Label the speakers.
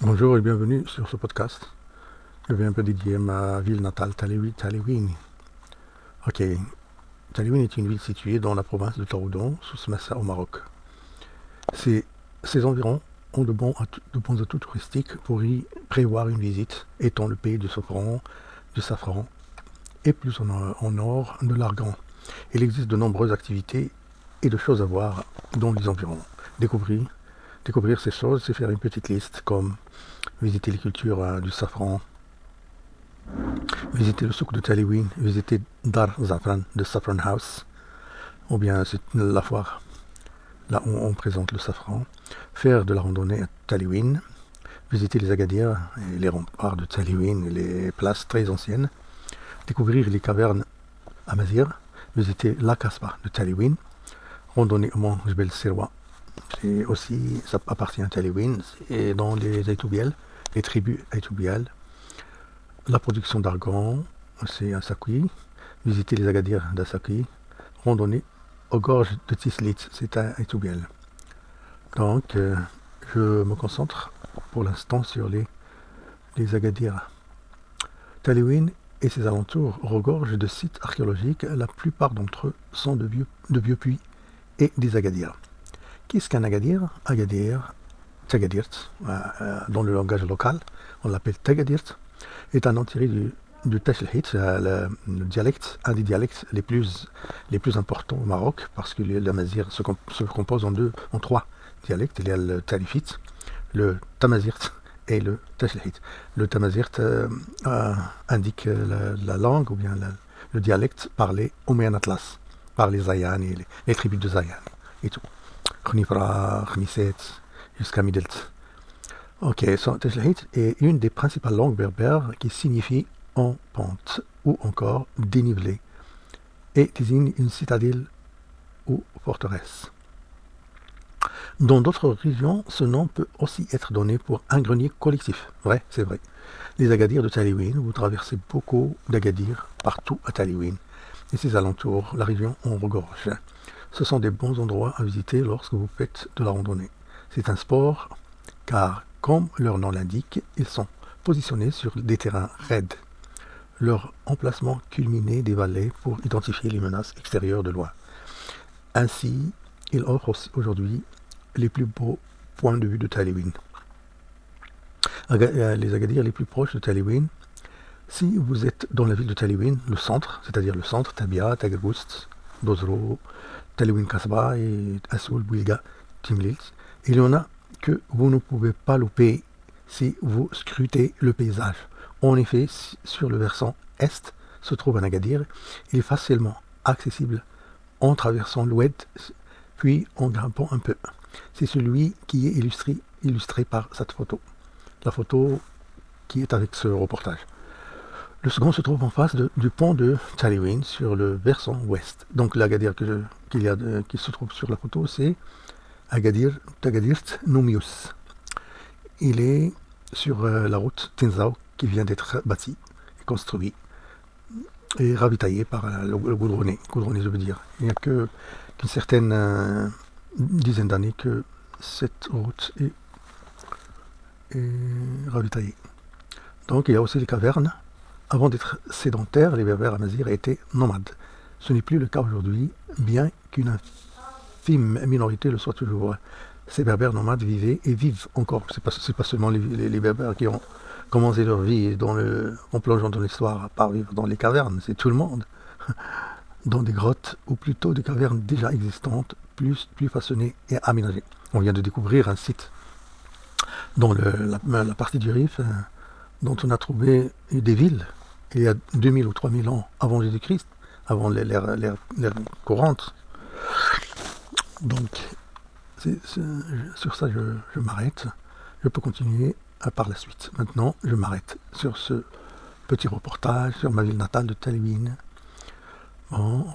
Speaker 1: Bonjour et bienvenue sur ce podcast. Je vais un peu dédier ma ville natale, Taliwin. Ok, Taliwin est une ville située dans la province de Taroudant, sous Smassa au Maroc. Ses environs ont de bons atouts touristiques pour y prévoir une visite, étant le pays du safran et plus en nord de l'argan. Il existe de nombreuses activités et de choses à voir dans les environs. Découvrir ces choses, c'est faire une petite liste comme visiter les cultures du safran, visiter le souk de Taliwin, visiter Dar Zafran de Saffron House, ou bien c'est la foire, là où on présente le safran, faire de la randonnée à Taliwin, visiter les Agadir et les remparts de Taliwin et les places très anciennes, découvrir les cavernes à Mazir, visiter la Kasbah de Taliwin, randonnée au mont Jbel Serwa. Ça appartient à Taliwin, c'est dans les Aïtoubiel, les tribus Aïtoubiel. La production d'argan, c'est à Sakui. Visiter les Agadir d'Asakui. Randonnée aux gorges de Tislit, c'est à Aïtoubiel. Donc, je me concentre pour l'instant sur les Agadir. Taliwin et ses alentours regorgent de sites archéologiques. La plupart d'entre eux sont de vieux puits et des Agadir. Qu'est-ce qu'un Agadir? Agadir, Tagadirt, dans le langage local, on l'appelle Tagadirt, est un nom tiré du Tashlhit, un des dialectes les plus importants au Maroc, parce que l'Amazigh se compose en trois dialectes. Il y a le Talifite, le Tamazirt et le Tashlhit. Le Tamazirt indique la langue, ou bien le dialecte parlé au Moyen Atlas, par les Zayan et les tribus de Zayan et tout. Khnifra, Khniset, jusqu'à Midelt. Ok, Tashlahit est une des principales langues berbères qui signifie en pente ou encore dénivelé et désigne une citadelle ou forteresse. Dans d'autres régions, ce nom peut aussi être donné pour un grenier collectif. Vrai, c'est vrai. Les Agadir de Taliwin, vous traversez beaucoup d'Agadir partout à Taliwin et ses alentours, la région en regorge. Ce sont des bons endroits à visiter lorsque vous faites de la randonnée. C'est un sport car, comme leur nom l'indique, ils sont positionnés sur des terrains raides. Leur emplacement culminé des vallées pour identifier les menaces extérieures de loin. Ainsi, ils offrent aujourd'hui les plus beaux points de vue de Taliwin. Les Agadir les plus proches de Taliwin, si vous êtes dans la ville de Taliwin, le centre, c'est-à-dire le centre, Tabia, Tagerboust, Dozro, Taliwin Kasbah et Assoul, Bouilga, Timlilt, il y en a que vous ne pouvez pas louper si vous scrutez le paysage. En effet, sur le versant est se trouve un Agadir. Il est facilement accessible en traversant l'oued, puis en grimpant un peu. C'est celui qui est illustré par cette photo. La photo qui est avec ce reportage. Le second se trouve en face du pont de Taliwin sur le versant ouest. Donc l'Agadir qui se trouve sur la photo, c'est Tagadirt Noumius. Il est sur la route Tenzao qui vient d'être bâtie et construit et ravitaillé par le goudronné, je veux dire. Il n'y a qu'une certaine dizaine d'années que cette route est ravitaillée. Donc il y a aussi les cavernes. Avant d'être sédentaires, les Berbères amazirs étaient nomades. Ce n'est plus le cas aujourd'hui, bien qu'une infime minorité le soit toujours. Ces Berbères nomades vivaient et vivent encore. C'est pas seulement les Berbères qui ont commencé leur vie en plongeant dans l'histoire par vivre dans les cavernes, c'est tout le monde. Dans des grottes, ou plutôt des cavernes déjà existantes, plus façonnées et aménagées. On vient de découvrir un site dans la partie du Rif dont on a trouvé des villes il y a 2000 ou 3000 ans avant Jésus-Christ, avant l'ère courante. Donc, sur ça, je m'arrête. Je peux continuer par la suite. Maintenant, je m'arrête sur ce petit reportage sur ma ville natale de Taliwin. Bon,